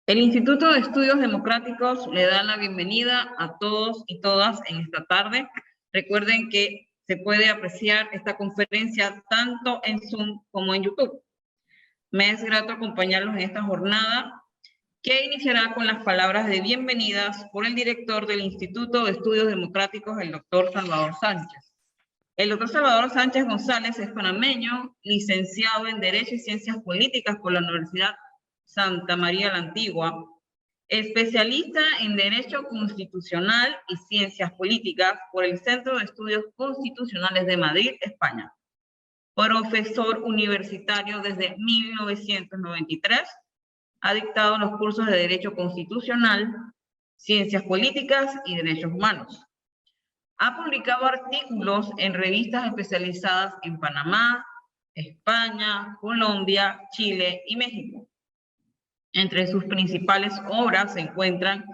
El Instituto de Estudios Democráticos le da la bienvenida a todos y todas en esta tarde. Recuerden que se puede apreciar esta conferencia tanto en Zoom como en YouTube. Me es grato acompañarlos en esta jornada que iniciará con las palabras de bienvenidas por el director del Instituto de Estudios Democráticos, el doctor Salvador Sánchez. El doctor Salvador Sánchez González es panameño, licenciado en Derecho y Ciencias Políticas por la Universidad Santa María la Antigua, especialista en Derecho Constitucional y Ciencias Políticas por el Centro de Estudios Constitucionales de Madrid, España. Profesor universitario desde 1993, ha dictado los cursos de Derecho Constitucional, Ciencias Políticas y Derechos Humanos. Ha publicado artículos en revistas especializadas en Panamá, España, Colombia, Chile y México. Entre sus principales obras se encuentran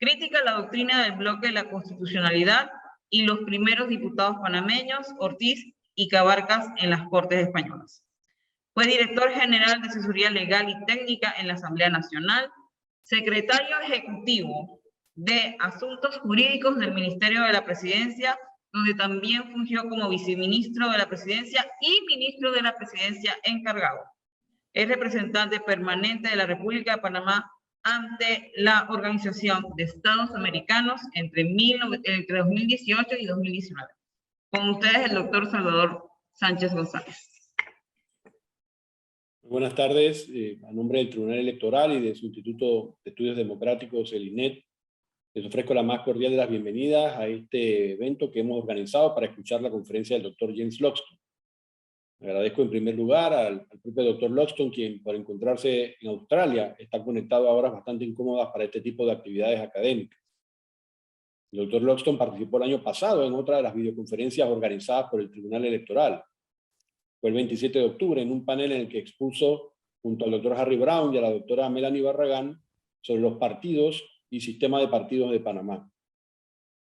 Crítica a la doctrina del bloque de la constitucionalidad y los primeros diputados panameños, Ortiz y Cabarcas en las Cortes Españolas. Fue director general de Asesoría Legal y Técnica en la Asamblea Nacional, secretario ejecutivo de Asuntos Jurídicos del Ministerio de la Presidencia, donde también fungió como viceministro de la Presidencia y ministro de la Presidencia encargado. Es representante permanente de la República de Panamá ante la Organización de Estados Americanos entre 2018 y 2019. Con ustedes el doctor Salvador Sánchez González. Buenas tardes. A nombre del Tribunal Electoral y de su Instituto de Estudios Democráticos, el INED, les ofrezco la más cordial de las bienvenidas a este evento que hemos organizado para escuchar la conferencia del doctor James Loxton. Agradezco en primer lugar al propio doctor Loxton, quien por encontrarse en Australia está conectado a horas bastante incómodas para este tipo de actividades académicas. El doctor Loxton participó el año pasado en otra de las videoconferencias organizadas por el Tribunal Electoral. Fue el 27 de octubre en un panel en el que expuso junto al doctor Harry Brown y a la doctora Melanie Barragán sobre los partidos y sistema de partidos de Panamá.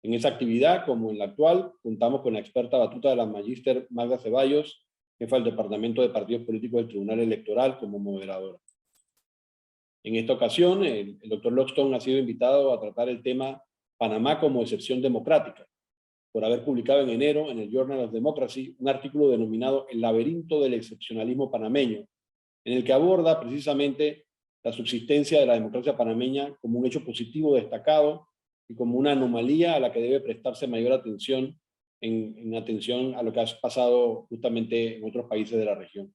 En esa actividad, como en la actual, contamos con la experta batuta de la magíster Magda Ceballos, jefa del Departamento de Partidos Políticos del Tribunal Electoral, como moderadora. En esta ocasión, el doctor Loxton ha sido invitado a tratar el tema Panamá como excepción democrática, por haber publicado en enero en el Journal of Democracy un artículo denominado El laberinto del excepcionalismo panameño, en el que aborda precisamente la subsistencia de la democracia panameña como un hecho positivo destacado y como una anomalía a la que debe prestarse mayor atención en atención a lo que ha pasado justamente en otros países de la región.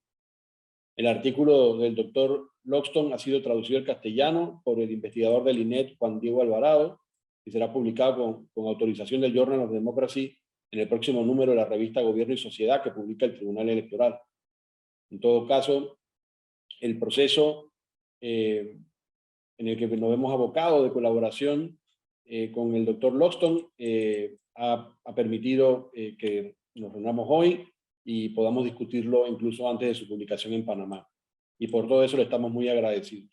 El artículo del doctor Loxton ha sido traducido al castellano por el investigador del INED, Juan Diego Alvarado, y será publicado con autorización del Journal of Democracy en el próximo número de la revista Gobierno y Sociedad que publica el Tribunal Electoral. En todo caso, el proceso en el que nos hemos abocado de colaboración con el doctor Loxton ha permitido que nos reunamos hoy y podamos discutirlo incluso antes de su publicación en Panamá. Y por todo eso le estamos muy agradecidos.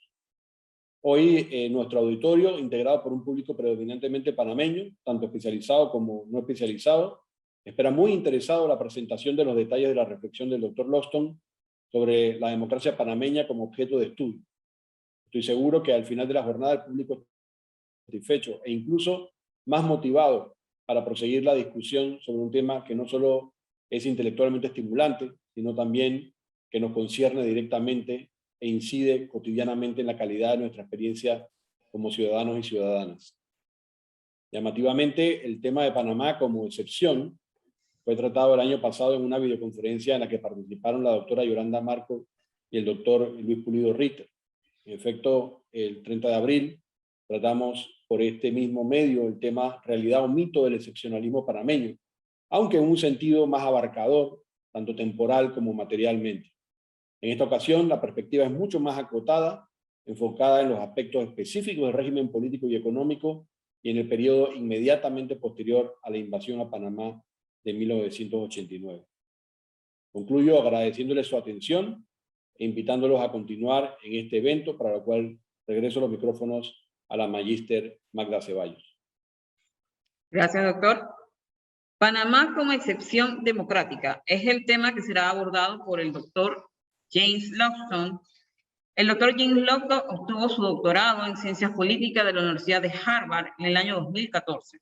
Hoy nuestro auditorio, integrado por un público predominantemente panameño, tanto especializado como no especializado, espera muy interesado la presentación de los detalles de la reflexión del doctor Loxton sobre la democracia panameña como objeto de estudio. Estoy seguro que al final de la jornada el público satisfecho e incluso más motivado para proseguir la discusión sobre un tema que no solo es intelectualmente estimulante, sino también que nos concierne directamente e incide cotidianamente en la calidad de nuestra experiencia como ciudadanos y ciudadanas. Llamativamente, el tema de Panamá como excepción fue tratado el año pasado en una videoconferencia en la que participaron la doctora Yolanda Marco y el doctor Luis Pulido Ritter. En efecto, el 30 de abril tratamos por este mismo medio el tema realidad o mito del excepcionalismo panameño, aunque en un sentido más abarcador, tanto temporal como materialmente. En esta ocasión, la perspectiva es mucho más acotada, enfocada en los aspectos específicos del régimen político y económico y en el periodo inmediatamente posterior a la invasión a Panamá de 1989. Concluyo agradeciéndoles su atención e invitándolos a continuar en este evento, para lo cual regreso los micrófonos a la magíster Magda Ceballos. Gracias, doctor. Panamá como excepción democrática es el tema que será abordado por el doctor James Loxton, El doctor James Lowton obtuvo su doctorado en Ciencias Políticas de la Universidad de Harvard en el año 2014.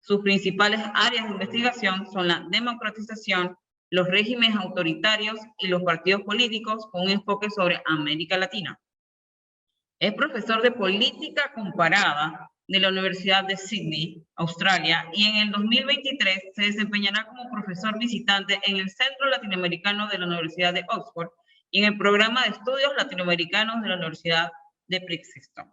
Sus principales áreas de investigación son la democratización, los regímenes autoritarios y los partidos políticos con un enfoque sobre América Latina. Es profesor de política comparada de la Universidad de Sydney, Australia, y en el 2023 se desempeñará como profesor visitante en el Centro Latinoamericano de la Universidad de Oxford y en el programa de estudios latinoamericanos de la Universidad de Princeton.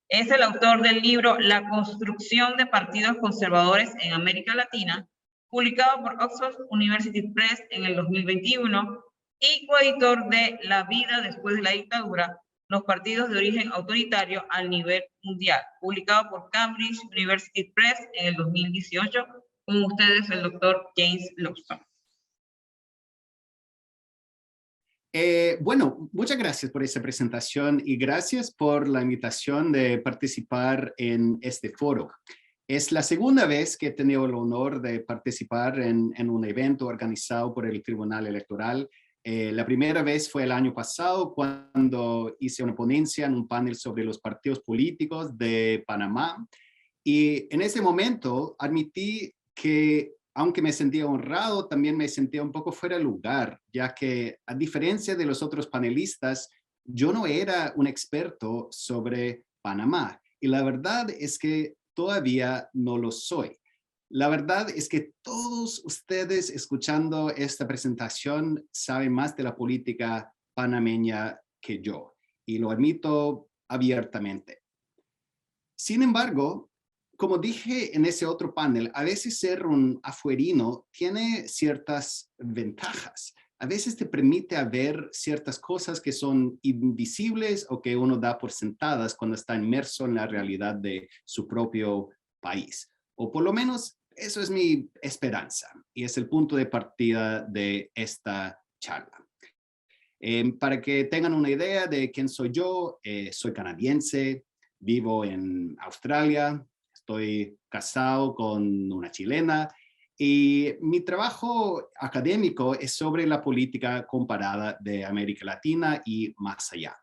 Es el autor del libro La construcción de partidos conservadores en América Latina, publicado por Oxford University Press en el 2021, y coeditor de La vida después de la dictadura, los partidos de origen autoritario al nivel mundial, publicado por Cambridge University Press en el 2018, con ustedes el doctor James Lowton. Bueno, muchas gracias por esa presentación y gracias por la invitación de participar en este foro. Es la segunda vez que he tenido el honor de participar en un evento organizado por el Tribunal Electoral. La primera vez fue el año pasado cuando hice una ponencia en un panel sobre los partidos políticos de Panamá. Y en ese momento admití que aunque me sentía honrado, también me sentía un poco fuera de lugar, ya que a diferencia de los otros panelistas, yo no era un experto sobre Panamá. Y la verdad es que todavía no lo soy. La verdad es que todos ustedes escuchando esta presentación saben más de la política panameña que yo, y lo admito abiertamente. Sin embargo, como dije en ese otro panel, a veces ser un afuerino tiene ciertas ventajas. A veces te permite ver ciertas cosas que son invisibles o que uno da por sentadas cuando está inmerso en la realidad de su propio país. O por lo menos eso es mi esperanza y es el punto de partida de esta charla. Para que tengan una idea de quién soy yo, soy canadiense, vivo en Australia. Estoy casado con una chilena y mi trabajo académico es sobre la política comparada de América Latina y más allá.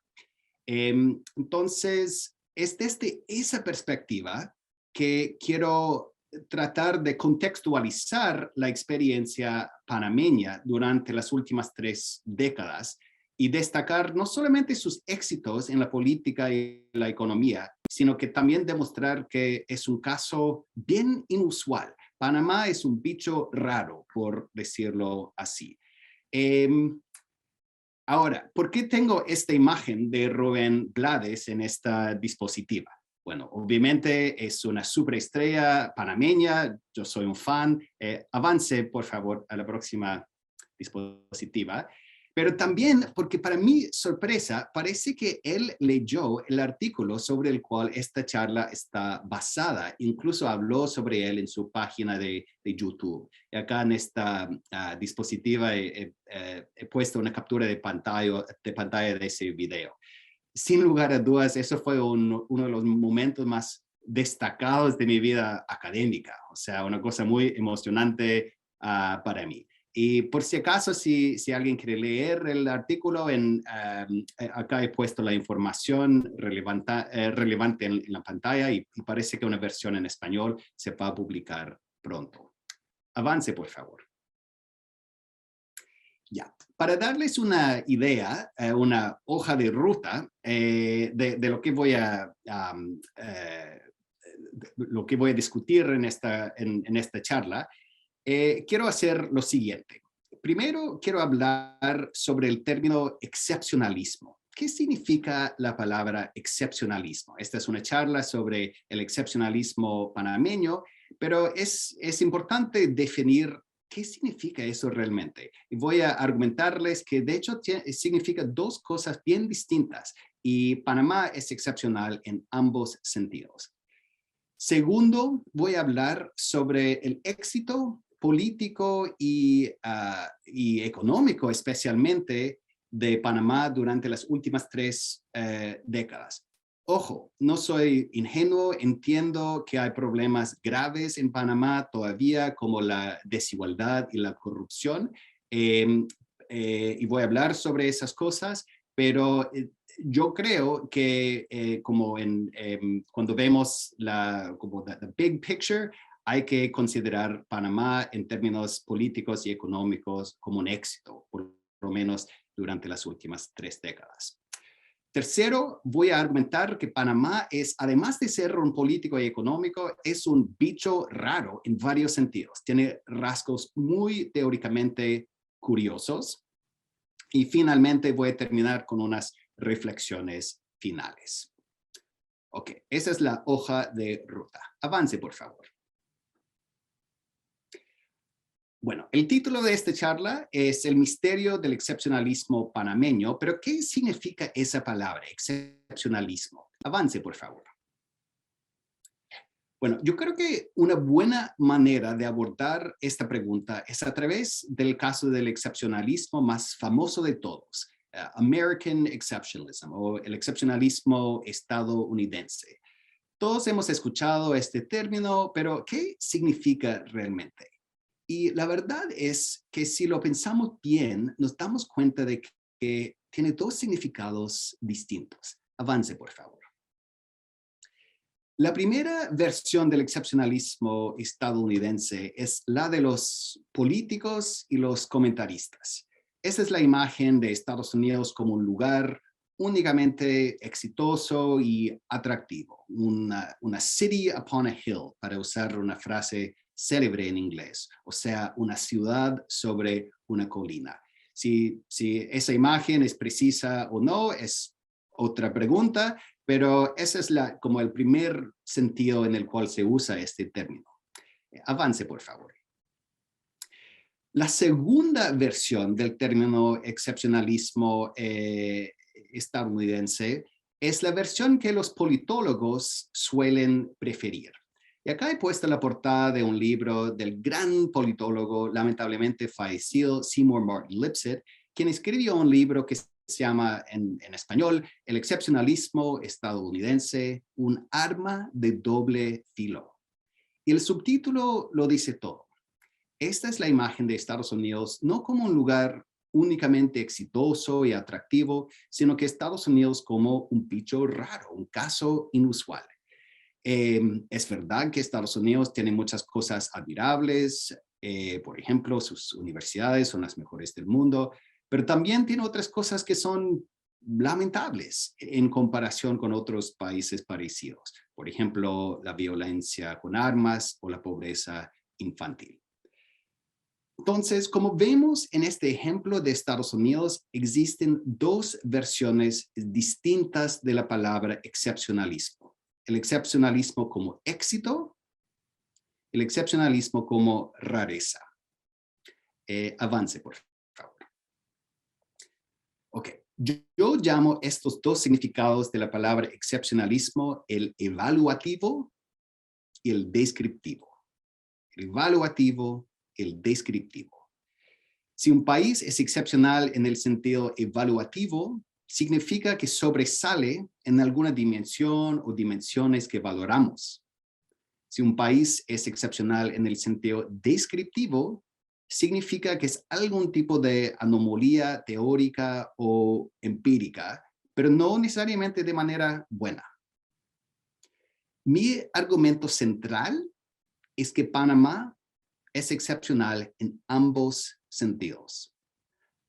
Entonces, es desde esa perspectiva que quiero tratar de contextualizar la experiencia panameña durante las últimas 3 décadas y destacar no solamente sus éxitos en la política y la economía, sino que también demostrar que es un caso bien inusual. Panamá es un bicho raro, por decirlo así. Ahora, ¿por qué tengo esta imagen de Rubén Blades en esta dispositiva? Bueno, obviamente es una superestrella panameña, yo soy un fan. Avance, por favor, a la próxima dispositiva. Pero también, porque para mi sorpresa, parece que él leyó el artículo sobre el cual esta charla está basada. Incluso habló sobre él en su página de YouTube. Y acá en esta dispositiva he puesto una captura de pantalla de ese video. Sin lugar a dudas, eso fue uno de los momentos más destacados de mi vida académica. O sea, una cosa muy emocionante para mí. Y por si acaso, si alguien quiere leer el artículo, acá he puesto la información relevante en la pantalla y parece que una versión en español se va a publicar pronto. Avance, por favor. Ya, para darles una idea, una hoja de ruta de lo que voy a discutir en esta charla, quiero hacer lo siguiente. Primero, quiero hablar sobre el término excepcionalismo. ¿Qué significa la palabra excepcionalismo? Esta es una charla sobre el excepcionalismo panameño, pero es importante definir qué significa eso realmente. Y voy a argumentarles que de hecho significa 2 cosas bien distintas y Panamá es excepcional en ambos sentidos. Segundo, voy a hablar sobre el éxito político y económico, especialmente de Panamá durante las últimas 3 décadas. Ojo, no soy ingenuo, entiendo que hay problemas graves en Panamá todavía, como la desigualdad y la corrupción, y voy a hablar sobre esas cosas, pero yo creo que como cuando vemos como the big picture, hay que considerar Panamá en términos políticos y económicos como un éxito, por lo menos durante las últimas 3 décadas. Tercero, voy a argumentar que Panamá además de ser un político y económico, es un bicho raro en varios sentidos. Tiene rasgos muy teóricamente curiosos. Y finalmente voy a terminar con unas reflexiones finales. Ok, esa es la hoja de ruta. Avance, por favor. Bueno, el título de esta charla es El misterio del excepcionalismo panameño, pero ¿qué significa esa palabra, excepcionalismo? Avance, por favor. Bueno, yo creo que una buena manera de abordar esta pregunta es a través del caso del excepcionalismo más famoso de todos, American Exceptionalism, o el excepcionalismo estadounidense. Todos hemos escuchado este término, pero ¿qué significa realmente? Y la verdad es que si lo pensamos bien, nos damos cuenta de que tiene 2 significados distintos. Avance, por favor. La primera versión del excepcionalismo estadounidense es la de los políticos y los comentaristas. Esa es la imagen de Estados Unidos como un lugar únicamente exitoso y atractivo. Una city upon a hill, para usar una frase célebre en inglés, o sea, una ciudad sobre una colina. Si esa imagen es precisa o no, es otra pregunta, pero ese es como el primer sentido en el cual se usa este término. Avance, por favor. La segunda versión del término excepcionalismo estadounidense es la versión que los politólogos suelen preferir. Y acá he puesto la portada de un libro del gran politólogo, lamentablemente fallecido, Seymour Martin Lipset, quien escribió un libro que se llama en español El excepcionalismo estadounidense, un arma de doble filo. Y el subtítulo lo dice todo. Esta es la imagen de Estados Unidos no como un lugar únicamente exitoso y atractivo, sino que Estados Unidos como un bicho raro, un caso inusual. Es verdad que Estados Unidos tiene muchas cosas admirables, por ejemplo, sus universidades son las mejores del mundo, pero también tiene otras cosas que son lamentables en comparación con otros países parecidos. Por ejemplo, la violencia con armas o la pobreza infantil. Entonces, como vemos en este ejemplo de Estados Unidos, existen 2 versiones distintas de la palabra excepcionalismo. El excepcionalismo como éxito, el excepcionalismo como rareza. Avance, por favor. Ok, yo llamo estos 2 significados de la palabra excepcionalismo el evaluativo y el descriptivo. El evaluativo, el descriptivo. Si un país es excepcional en el sentido evaluativo, significa que sobresale en alguna dimensión o dimensiones que valoramos. Si un país es excepcional en el sentido descriptivo, significa que es algún tipo de anomalía teórica o empírica, pero no necesariamente de manera buena. Mi argumento central es que Panamá es excepcional en ambos sentidos.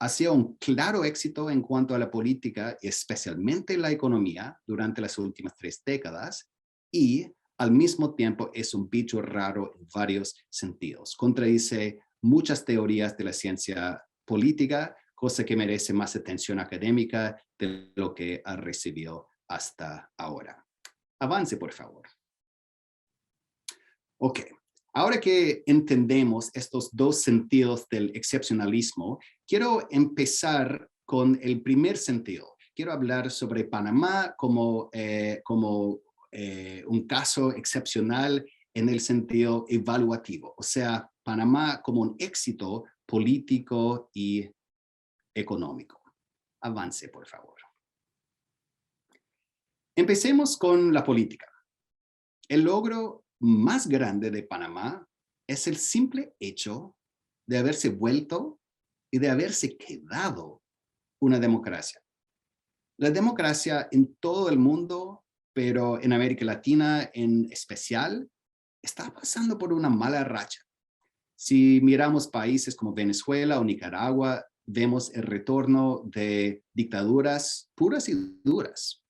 Ha sido un claro éxito en cuanto a la política, especialmente la economía, durante las últimas 3 décadas, y al mismo tiempo es un bicho raro en varios sentidos. Contradice muchas teorías de la ciencia política, cosa que merece más atención académica de lo que ha recibido hasta ahora. Avance, por favor. Ok. Ahora que entendemos estos 2 sentidos del excepcionalismo, quiero empezar con el primer sentido. Quiero hablar sobre Panamá como un caso excepcional en el sentido evaluativo, o sea, Panamá como un éxito político y económico. Avance, por favor. Empecemos con la política. El logro más grande de Panamá es el simple hecho de haberse vuelto y de haberse quedado una democracia. La democracia en todo el mundo, pero en América Latina en especial, está pasando por una mala racha. Si miramos países como Venezuela o Nicaragua, vemos el retorno de dictaduras puras y duras.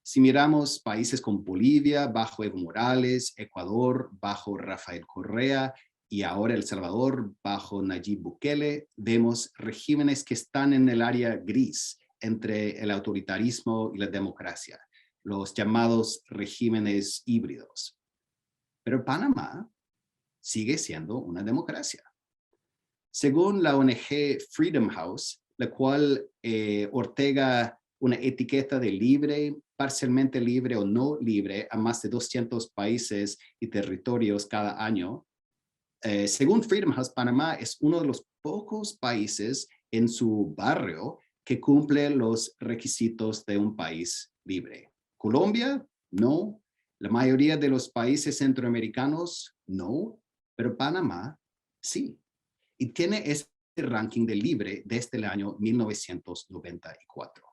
Si miramos países como Bolivia, bajo Evo Morales, Ecuador, bajo Rafael Correa, y ahora El Salvador, bajo Nayib Bukele, vemos regímenes que están en el área gris entre el autoritarismo y la democracia, los llamados regímenes híbridos. Pero Panamá sigue siendo una democracia. Según la ONG Freedom House, la cual otorga una etiqueta de libre, parcialmente libre o no libre a más de 200 países y territorios cada año, según Freedom House, Panamá es uno de los pocos países en su barrio que cumple los requisitos de un país libre. Colombia, no. La mayoría de los países centroamericanos, no. Pero Panamá, sí. Y tiene este ranking de libre desde el año 1994.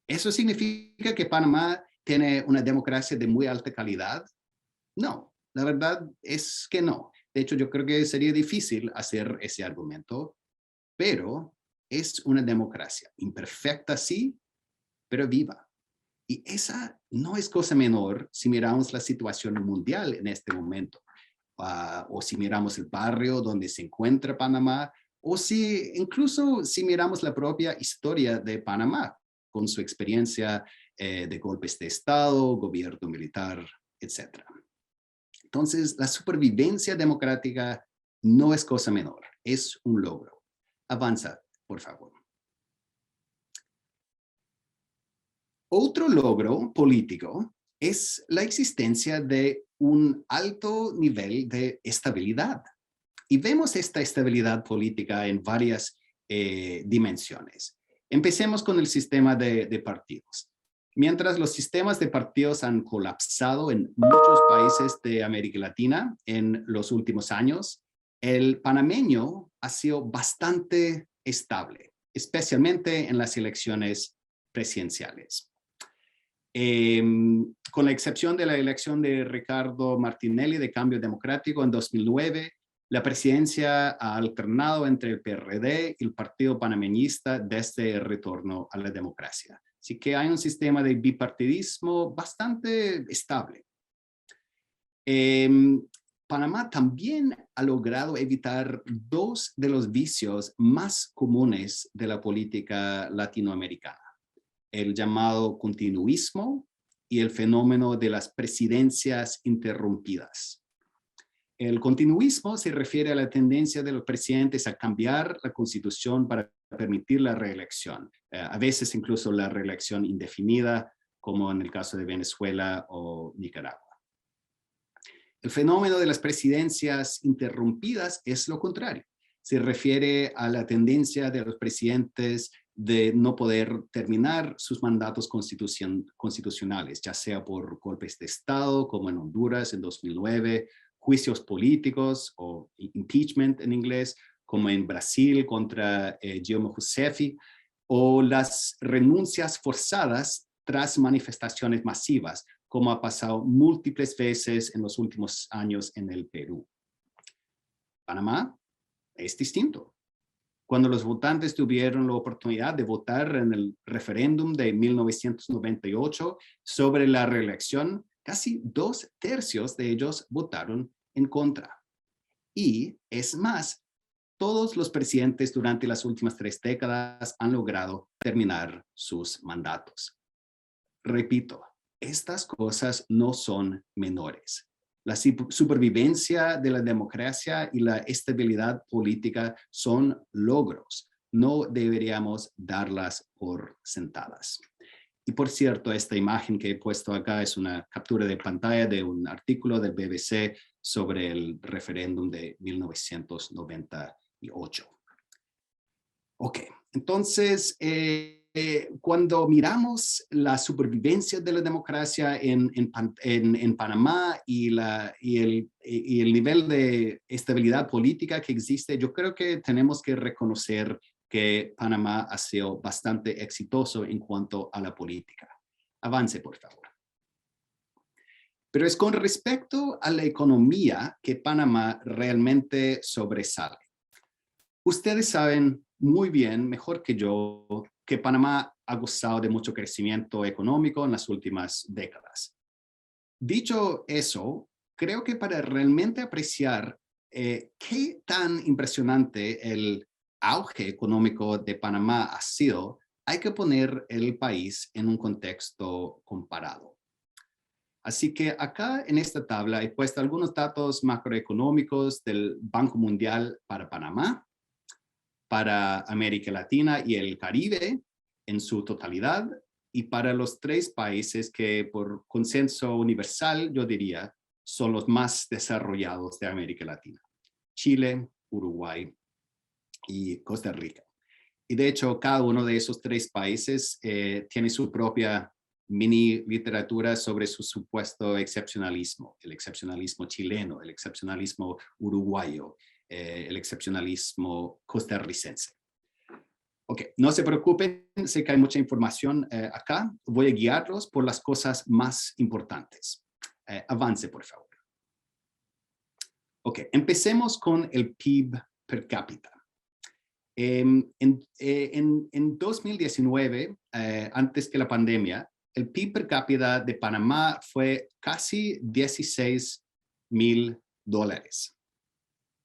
¿Eso significa que Panamá tiene una democracia de muy alta calidad? No, la verdad es que no. De hecho, yo creo que sería difícil hacer ese argumento, pero es una democracia imperfecta, sí, pero viva. Y esa no es cosa menor si miramos la situación mundial en este momento, o si miramos el barrio donde se encuentra Panamá, o incluso si miramos la propia historia de Panamá, con su experiencia de golpes de Estado, gobierno militar, etc. Entonces, la supervivencia democrática no es cosa menor, es un logro. Avanza, por favor. Otro logro político es la existencia de un alto nivel de estabilidad. Y vemos esta estabilidad política en varias dimensiones. Empecemos con el sistema de partidos. Mientras los sistemas de partidos han colapsado en muchos países de América Latina en los últimos años, el panameño ha sido bastante estable, especialmente en las elecciones presidenciales. Con la excepción de la elección de Ricardo Martinelli de Cambio Democrático en 2009, la presidencia ha alternado entre el PRD y el Partido Panameñista desde el retorno a la democracia. Así que hay un sistema de bipartidismo bastante estable. Panamá también ha logrado evitar dos de los vicios más comunes de la política latinoamericana: el llamado continuismo y el fenómeno de las presidencias interrumpidas. El continuismo se refiere a la tendencia de los presidentes a cambiar la constitución para permitir la reelección, a veces incluso la reelección indefinida, como en el caso de Venezuela o Nicaragua. El fenómeno de las presidencias interrumpidas es lo contrario. Se refiere a la tendencia de los presidentes de no poder terminar sus mandatos constitucionales, ya sea por golpes de Estado, como en Honduras en 2009, juicios políticos o impeachment en inglés, como en Brasil contra Dilma Rousseff, o las renuncias forzadas tras manifestaciones masivas, como ha pasado múltiples veces en los últimos años en el Perú. Panamá es distinto. Cuando los votantes tuvieron la oportunidad de votar en el referéndum de 1998 sobre la reelección, casi 2/3 de ellos votaron en contra. Y es más, todos los presidentes durante las últimas 3 décadas han logrado terminar sus mandatos. Repito, estas cosas no son menores. La supervivencia de la democracia y la estabilidad política son logros. No deberíamos darlas por sentadas. Y por cierto, esta imagen que he puesto acá es una captura de pantalla de un artículo del BBC sobre el referéndum de 1998. Ok, entonces, cuando miramos la supervivencia de la democracia en Panamá y el nivel de estabilidad política que existe, yo creo que tenemos que reconocer que Panamá ha sido bastante exitoso en cuanto a la política. Avance, por favor. Pero es con respecto a la economía que Panamá realmente sobresale. Ustedes saben muy bien, mejor que yo, que Panamá ha gozado de mucho crecimiento económico en las últimas décadas. Dicho eso, creo que para realmente apreciar qué tan impresionante el auge económico de Panamá ha sido, hay que poner el país en un contexto comparado. Así que acá en esta tabla he puesto algunos datos macroeconómicos del Banco Mundial para Panamá, para América Latina y el Caribe en su totalidad, y para los 3 países que por consenso universal, yo diría, son los más desarrollados de América Latina: Chile, Uruguay y Costa Rica. Y de hecho, cada uno de esos 3 países tiene su propia mini literatura sobre su supuesto excepcionalismo: el excepcionalismo chileno, el excepcionalismo uruguayo, el excepcionalismo costarricense. Ok, no se preocupen, sé que hay mucha información acá. Voy a guiarlos por las cosas más importantes. Avance, por favor. Ok, empecemos con el PIB per cápita. En 2019, antes que la pandemia, el PIB per cápita de Panamá fue casi $16,000.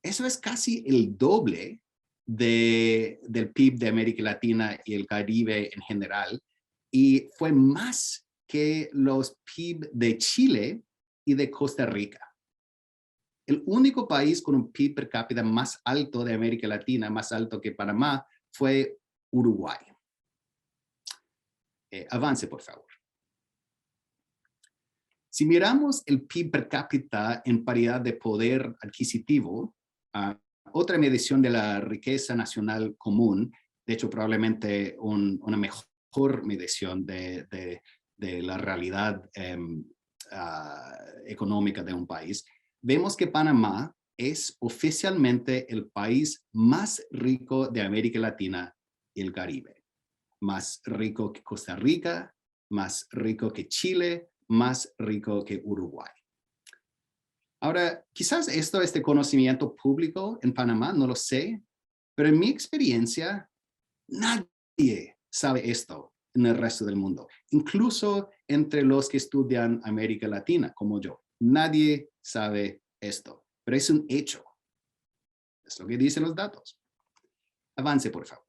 Eso es casi el doble del PIB de América Latina y el Caribe en general, y fue más que los PIB de Chile y de Costa Rica. El único país con un PIB per cápita más alto de América Latina, más alto que Panamá, fue Uruguay. Avance, por favor. Si miramos el PIB per cápita en paridad de poder adquisitivo, otra medición de la riqueza nacional común, de hecho probablemente una mejor medición de la realidad económica de un país, vemos que Panamá es oficialmente el país más rico de América Latina y el Caribe. Más rico que Costa Rica, más rico que Chile, más rico que Uruguay. Ahora, quizás esto es de conocimiento público en Panamá, no lo sé, pero en mi experiencia, nadie sabe esto en el resto del mundo, incluso entre los que estudian América Latina, como yo. Nadie sabe esto, pero es un hecho. Es lo que dicen los datos. Avance, por favor.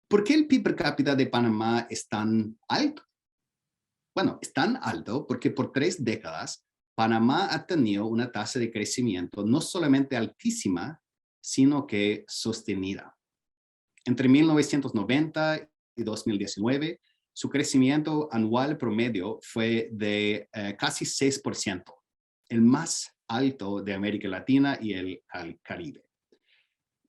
¿Por qué el PIB per cápita de Panamá es tan alto? Bueno, es tan alto porque por 3 décadas Panamá ha tenido una tasa de crecimiento no solamente altísima, sino que sostenida. Entre 1990 y 2019, su crecimiento anual promedio fue de casi 6%, el más alto de América Latina y el Caribe.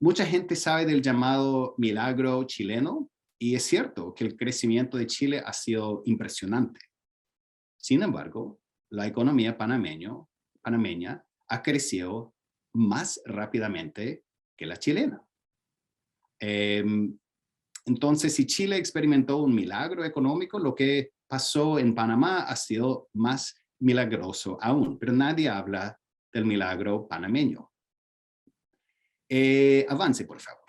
Mucha gente sabe del llamado milagro chileno, y es cierto que el crecimiento de Chile ha sido impresionante. Sin embargo, la economía panameña ha crecido más rápidamente que la chilena. Entonces, si Chile experimentó un milagro económico, lo que pasó en Panamá ha sido más milagroso aún, pero nadie habla del milagro panameño. Avance, por favor.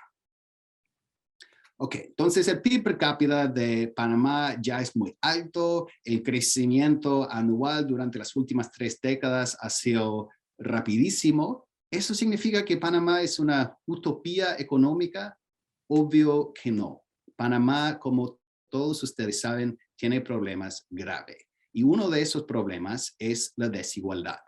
Ok, entonces el PIB per cápita de Panamá ya es muy alto, el crecimiento anual durante las últimas 3 décadas ha sido rapidísimo. ¿Eso significa que Panamá es una utopía económica? Obvio que no. Panamá, como todos ustedes saben, tiene problemas graves, y uno de esos problemas es la desigualdad.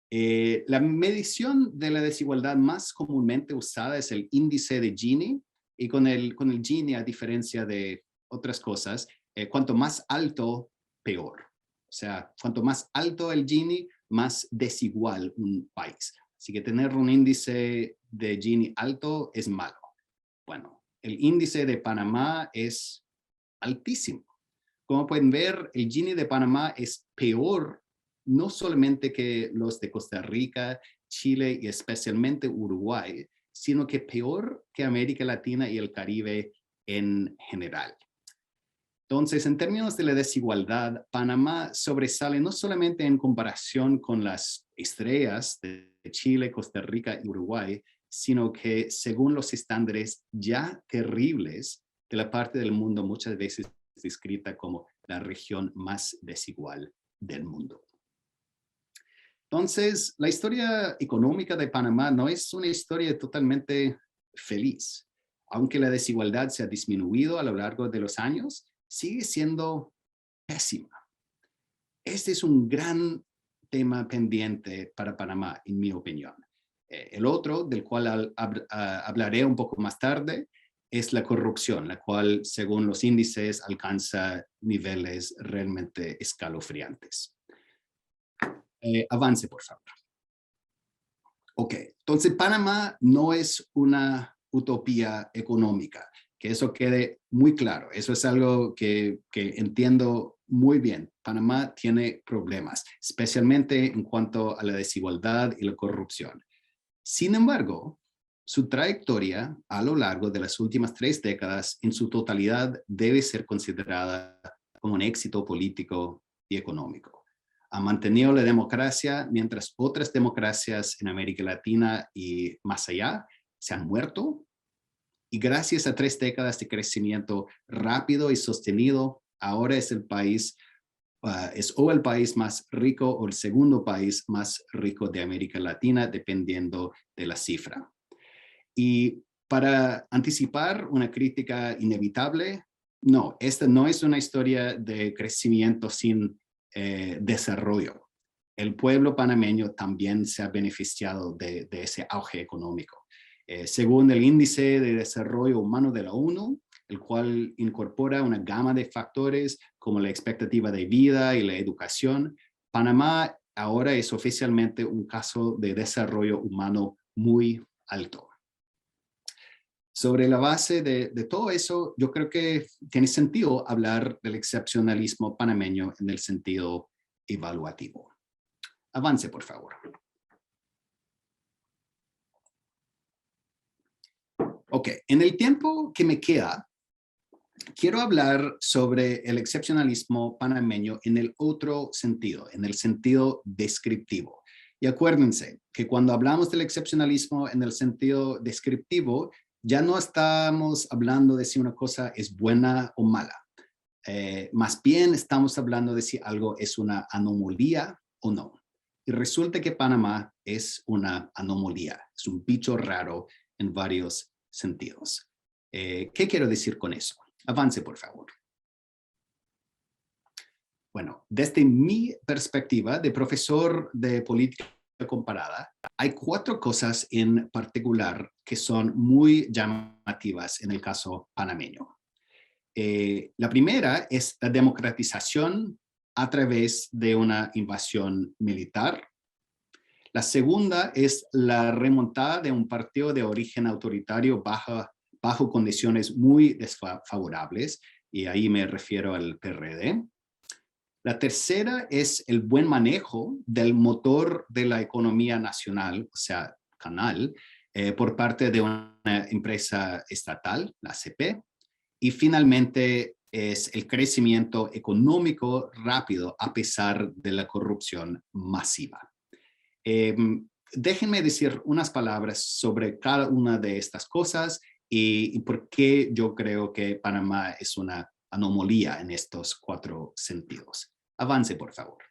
La medición de la desigualdad más comúnmente usada es el índice de Gini, y con el Gini, a diferencia de otras cosas, cuanto más alto, peor. O sea, cuanto más alto el Gini, más desigual un país. Así que tener un índice de Gini alto es malo. Bueno, el índice de Panamá es altísimo. Como pueden ver, el Gini de Panamá es peor no solamente que los de Costa Rica, Chile y especialmente Uruguay, sino que peor que América Latina y el Caribe en general. Entonces, en términos de la desigualdad, Panamá sobresale no solamente en comparación con las estrellas de Chile, Costa Rica y Uruguay, sino que según los estándares ya terribles de la parte del mundo muchas veces descrita como la región más desigual del mundo. Entonces, la historia económica de Panamá no es una historia totalmente feliz. Aunque la desigualdad se ha disminuido a lo largo de los años, sigue siendo pésima. Este es un gran tema pendiente para Panamá, en mi opinión. El otro, del cual hablaré un poco más tarde, es la corrupción, la cual, según los índices, alcanza niveles realmente escalofriantes. Avance, por favor. Ok, entonces Panamá no es una utopía económica, que eso quede muy claro. Eso es algo que entiendo muy bien. Panamá tiene problemas, especialmente en cuanto a la desigualdad y la corrupción. Sin embargo, su trayectoria a lo largo de las últimas 3 décadas en su totalidad debe ser considerada como un éxito político y económico. Ha mantenido la democracia mientras otras democracias en América Latina y más allá se han muerto. Y gracias a 3 décadas de crecimiento rápido y sostenido, ahora es el país, es o el país más rico o el segundo país más rico de América Latina, dependiendo de la cifra. Y para anticipar una crítica inevitable, no, esta no es una historia de crecimiento sin desarrollo. El pueblo panameño también se ha beneficiado de ese auge económico. Según el Índice de Desarrollo Humano de la ONU, el cual incorpora una gama de factores como la expectativa de vida y la educación, Panamá ahora es oficialmente un caso de desarrollo humano muy alto. Sobre la base de todo eso, yo creo que tiene sentido hablar del excepcionalismo panameño en el sentido evaluativo. Avance, por favor. Ok, en el tiempo que me queda, quiero hablar sobre el excepcionalismo panameño en el otro sentido, en el sentido descriptivo. Y acuérdense que cuando hablamos del excepcionalismo en el sentido descriptivo, ya no estamos hablando de si una cosa es buena o mala. Más bien estamos hablando de si algo es una anomalía o no. Y resulta que Panamá es una anomalía, es un bicho raro en varios sentidos. ¿Qué quiero decir con eso? Avance, por favor. Bueno, desde mi perspectiva de profesor de política comparada, hay 4 cosas en particular que son muy llamativas en el caso panameño. La primera es la democratización a través de una invasión militar. La segunda es la remontada de un partido de origen autoritario bajo condiciones muy desfavorables, y ahí me refiero al PRD. La tercera es el buen manejo del motor de la economía nacional, o sea, Canal, por parte de una empresa estatal, la ACP. Y finalmente es el crecimiento económico rápido a pesar de la corrupción masiva. Déjenme decir unas palabras sobre cada una de estas cosas y por qué yo creo que Panamá es una anomalía en estos 4 sentidos. Avance, por favor.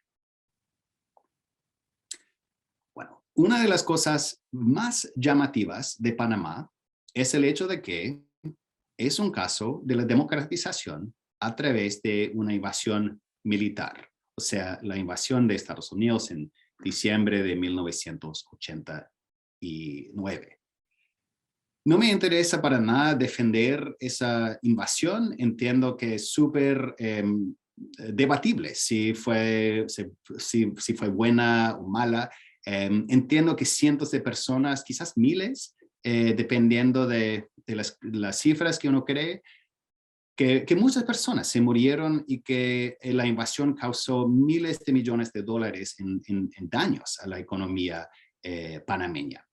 Bueno, una de las cosas más llamativas de Panamá es el hecho de que es un caso de la democratización a través de una invasión militar, o sea, la invasión de Estados Unidos en diciembre de 1989. No me interesa para nada defender esa invasión. Entiendo que es súper debatible si fue buena o mala. Entiendo que cientos de personas, quizás miles, dependiendo de las cifras que uno cree, que muchas personas se murieron y que la invasión causó miles de millones de dólares en daños a la economía panameña.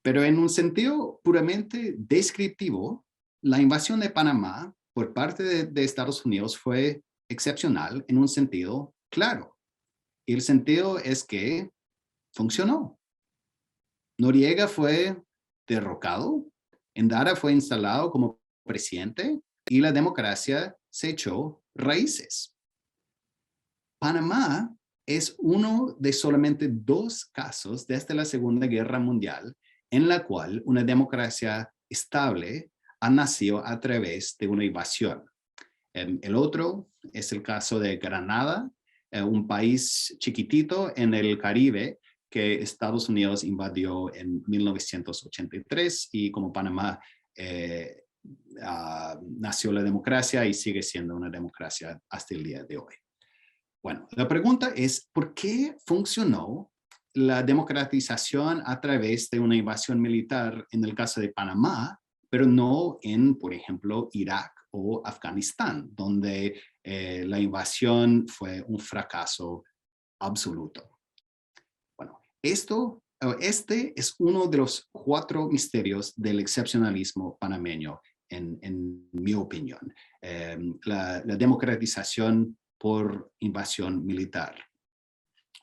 Pero en un sentido puramente descriptivo, la invasión de Panamá por parte de Estados Unidos fue excepcional en un sentido claro. Y el sentido es que funcionó. Noriega fue derrocado, Endara fue instalado como presidente y la democracia se echó raíces. Panamá es uno de solamente 2 casos desde la Segunda Guerra Mundial en la cual una democracia estable ha nacido a través de una invasión. El otro es el caso de Granada, un país chiquitito en el Caribe que Estados Unidos invadió en 1983 y como Panamá nació la democracia y sigue siendo una democracia hasta el día de hoy. Bueno, la pregunta es, ¿por qué funcionó la democratización a través de una invasión militar en el caso de Panamá, pero no en, por ejemplo, Irak o Afganistán, donde la invasión fue un fracaso absoluto? Bueno, este es uno de los 4 misterios del excepcionalismo panameño, en mi opinión. La democratización por invasión militar.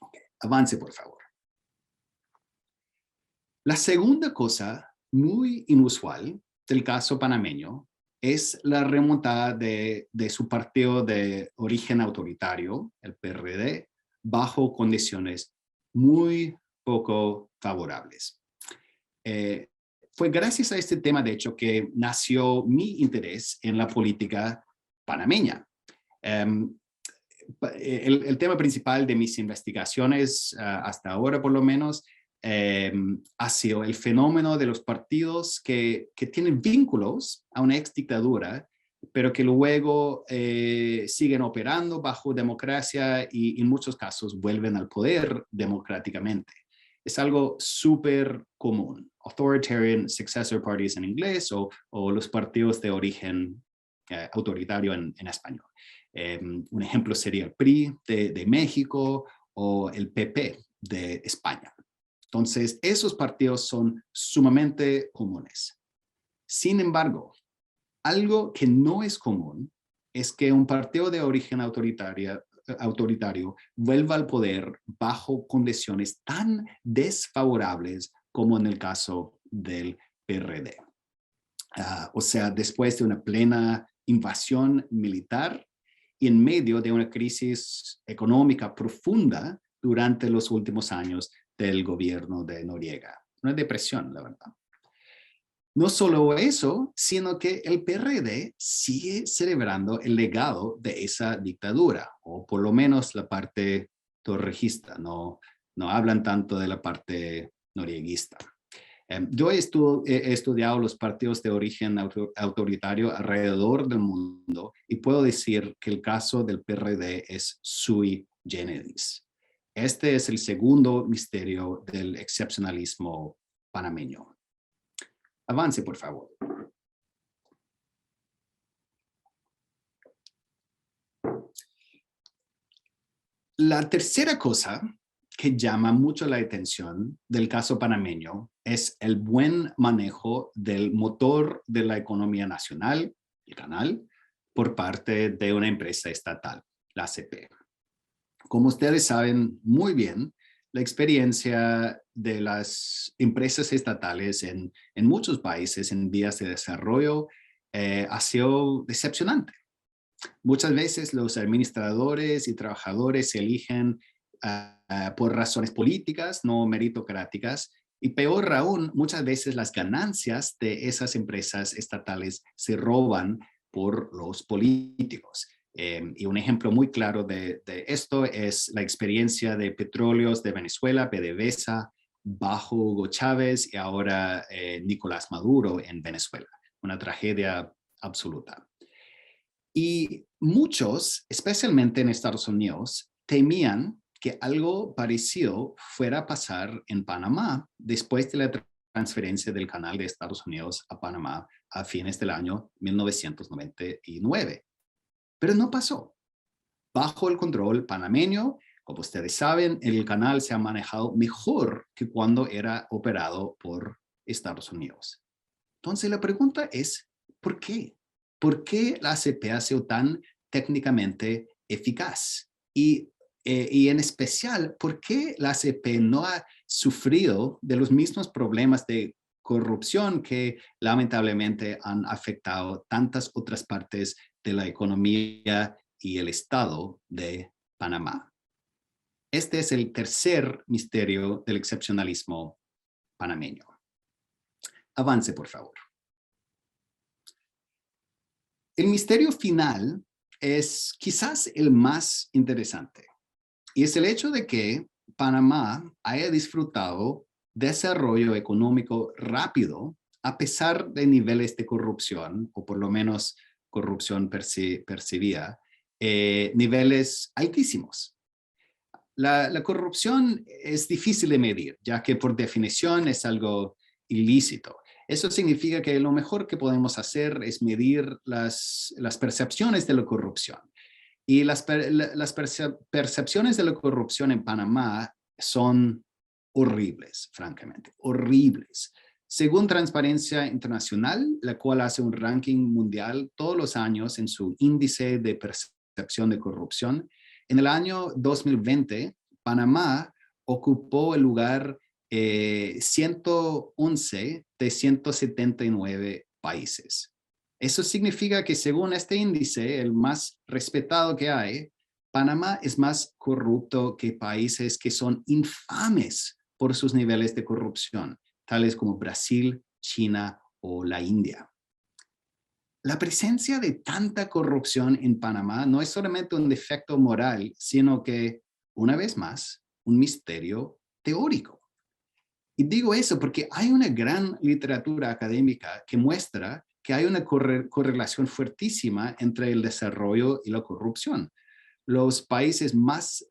Okay. Avance, por favor. La segunda cosa muy inusual del caso panameño es la remontada de su partido de origen autoritario, el PRD, bajo condiciones muy poco favorables. Fue gracias a este tema, de hecho, que nació mi interés en la política panameña. El tema principal de mis investigaciones, hasta ahora por lo menos, ha sido el fenómeno de los partidos que tienen vínculos a una ex dictadura, pero que luego siguen operando bajo democracia y en muchos casos vuelven al poder democráticamente. Es algo súper común. Authoritarian successor parties en inglés o los partidos de origen autoritario en español. Un ejemplo sería el PRI de México o el PP de España. Entonces, esos partidos son sumamente comunes. Sin embargo, algo que no es común es que un partido de origen autoritario vuelva al poder bajo condiciones tan desfavorables como en el caso del PRD. O sea, después de una plena invasión militar y en medio de una crisis económica profunda durante los últimos años del gobierno de Noriega. Una depresión, la verdad. No solo eso, sino que el PRD sigue celebrando el legado de esa dictadura, o por lo menos la parte torrijista, no hablan tanto de la parte norieguista. Yo he estudiado los partidos de origen autoritario alrededor del mundo y puedo decir que el caso del PRD es sui generis. Este es el segundo misterio del excepcionalismo panameño. Avance, por favor. La tercera cosa que llama mucho la atención del caso panameño es el buen manejo del motor de la economía nacional, el canal, por parte de una empresa estatal, la ACP. Como ustedes saben muy bien, la experiencia de las empresas estatales en muchos países en vías de desarrollo ha sido decepcionante. Muchas veces los administradores y trabajadores se eligen por razones políticas, no meritocráticas, y peor aún, muchas veces las ganancias de esas empresas estatales se roban por los políticos. Y un ejemplo muy claro de esto es la experiencia de Petróleos de Venezuela, PDVSA, bajo Hugo Chávez y ahora Nicolás Maduro en Venezuela. Una tragedia absoluta. Y muchos, especialmente en Estados Unidos, temían que algo parecido fuera a pasar en Panamá después de la transferencia del canal de Estados Unidos a Panamá a fines del año 1999. Pero no pasó. Bajo el control panameño, como ustedes saben, el canal se ha manejado mejor que cuando era operado por Estados Unidos. Entonces la pregunta es, ¿por qué? ¿Por qué la ACP ha sido tan técnicamente eficaz? Y en especial, ¿por qué la ACP no ha sufrido de los mismos problemas de corrupción que lamentablemente han afectado tantas otras partes de la economía y el Estado de Panamá? Este es el tercer misterio del excepcionalismo panameño. Avance, por favor. El misterio final es quizás el más interesante, y es el hecho de que Panamá haya disfrutado desarrollo económico rápido a pesar de niveles de corrupción, o por lo menos corrupción percibida, niveles altísimos. La corrupción es difícil de medir, ya que por definición es algo ilícito. Eso significa que lo mejor que podemos hacer es medir las percepciones de la corrupción. Y las percepciones de la corrupción en Panamá son horribles, francamente, horribles. Según Transparencia Internacional, la cual hace un ranking mundial todos los años en su índice de percepción de corrupción, en el año 2020, Panamá ocupó el lugar 111 de 179 países. Eso significa que según este índice, el más respetado que hay, Panamá es más corrupto que países que son infames por sus niveles de corrupción, tales como Brasil, China o la India. La presencia de tanta corrupción en Panamá no es solamente un defecto moral, sino que, una vez más, un misterio teórico. Y digo eso porque hay una gran literatura académica que muestra que hay una correlación fuertísima entre el desarrollo y la corrupción. Los países más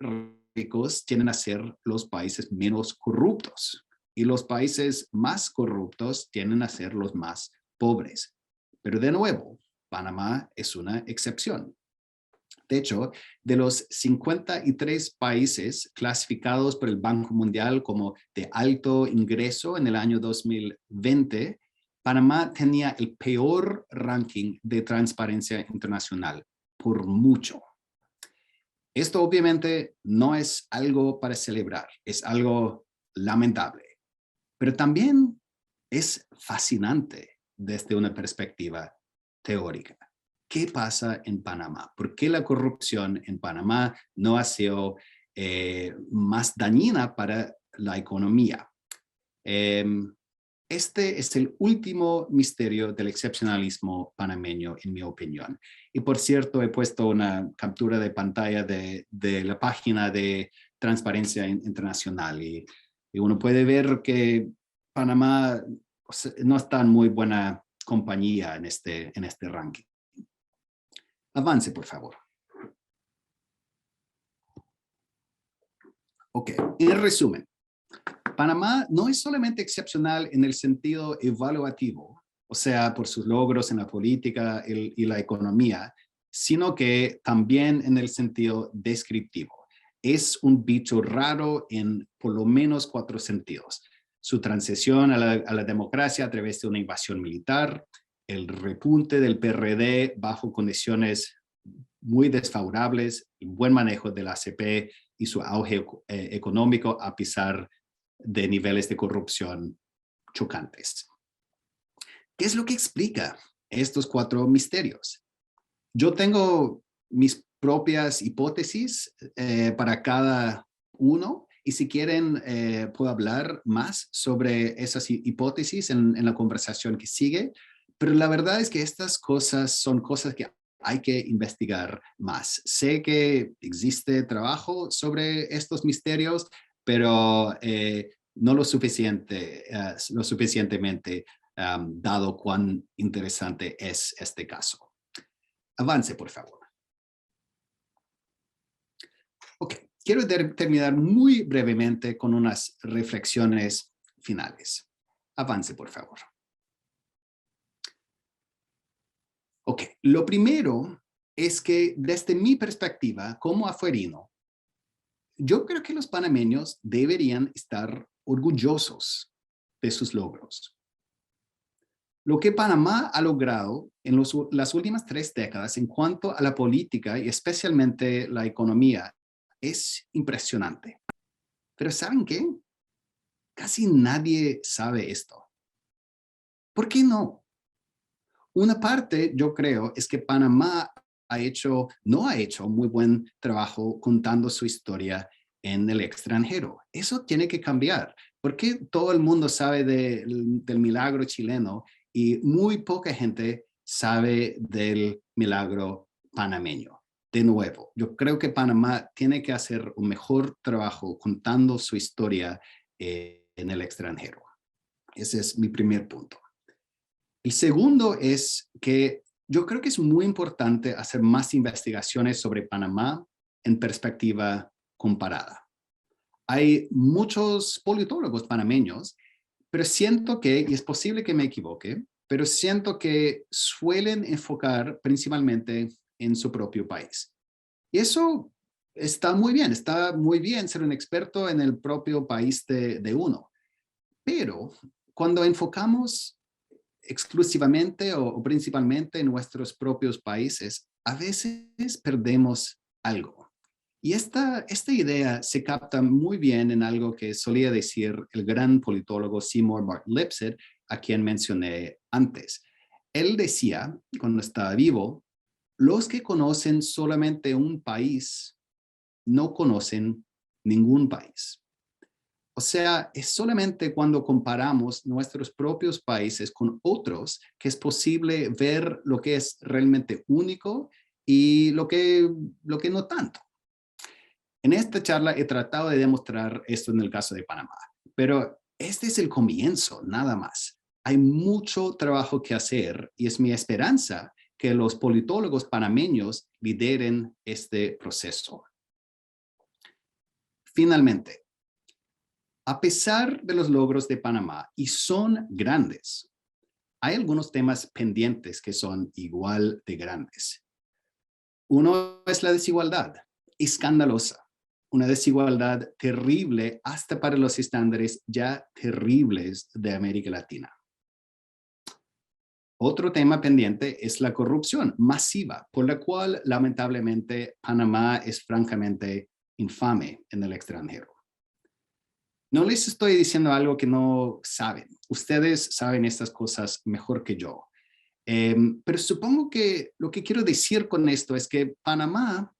ricos tienden a ser los países menos corruptos y los países más corruptos tienden a ser los más pobres. Pero de nuevo, Panamá es una excepción. De hecho, de los 53 países clasificados por el Banco Mundial como de alto ingreso en el año 2020, Panamá tenía el peor ranking de Transparencia Internacional, por mucho. Esto obviamente no es algo para celebrar, es algo lamentable, pero también es fascinante desde una perspectiva teórica. ¿Qué pasa en Panamá? ¿Por qué la corrupción en Panamá no ha sido más dañina para la economía? Este es el último misterio del excepcionalismo panameño, en mi opinión. Y por cierto, he puesto una captura de pantalla de la página de Transparencia Internacional y uno puede ver que Panamá no está en muy buena compañía en este ranking. Avance, por favor. Ok, en resumen, Panamá no es solamente excepcional en el sentido evaluativo, o sea, por sus logros en la política y la economía, sino que también en el sentido descriptivo. Es un bicho raro en por lo menos 4 sentidos. Su transición a la democracia a través de una invasión militar, el repunte del PRD bajo condiciones muy desfavorables, el buen manejo de la ACP y su auge económico a pesar de niveles de corrupción chocantes. ¿Qué es lo que explica estos 4 misterios? Yo tengo mis propias hipótesis para cada uno y si quieren puedo hablar más sobre esas hipótesis en la conversación que sigue, pero la verdad es que estas cosas son cosas que hay que investigar más. Sé que existe trabajo sobre estos misterios, pero no lo suficientemente dado cuán interesante es este caso. Avance, por favor. Ok, quiero terminar muy brevemente con unas reflexiones finales. Avance, por favor. Ok, lo primero es que desde mi perspectiva como afuerino, yo creo que los panameños deberían estar orgullosos de sus logros. Lo que Panamá ha logrado en las últimas 3 décadas en cuanto a la política y especialmente la economía es impresionante. Pero ¿saben qué? Casi nadie sabe esto. ¿Por qué no? Una parte, yo creo, es que Panamá no ha hecho muy buen trabajo contando su historia en el extranjero. Eso tiene que cambiar, porque todo el mundo sabe del milagro chileno y muy poca gente sabe del milagro panameño. De nuevo, yo creo que Panamá tiene que hacer un mejor trabajo contando su historia en el extranjero. Ese es mi primer punto. El segundo es que yo creo que es muy importante hacer más investigaciones sobre Panamá en perspectiva comparada. Hay muchos politólogos panameños, pero siento que, y es posible que me equivoque, pero siento que suelen enfocar principalmente en su propio país. Y eso está muy bien ser un experto en el propio país de uno. Pero cuando enfocamos exclusivamente o principalmente en nuestros propios países, a veces perdemos algo. Y esta idea se capta muy bien en algo que solía decir el gran politólogo Seymour Martin Lipset, a quien mencioné antes. Él decía, cuando estaba vivo, los que conocen solamente un país no conocen ningún país. O sea, es solamente cuando comparamos nuestros propios países con otros que es posible ver lo que es realmente único y lo que no tanto. En esta charla he tratado de demostrar esto en el caso de Panamá, pero este es el comienzo, nada más. Hay mucho trabajo que hacer y es mi esperanza que los politólogos panameños lideren este proceso. Finalmente, a pesar de los logros de Panamá, y son grandes, hay algunos temas pendientes que son igual de grandes. Uno es la desigualdad, escandalosa. Una desigualdad terrible hasta para los estándares ya terribles de América Latina. Otro tema pendiente es la corrupción masiva, por la cual lamentablemente Panamá es francamente infame en el extranjero. No les estoy diciendo algo que no saben. Ustedes saben estas cosas mejor que yo. Pero supongo que lo que quiero decir con esto es que Panamá,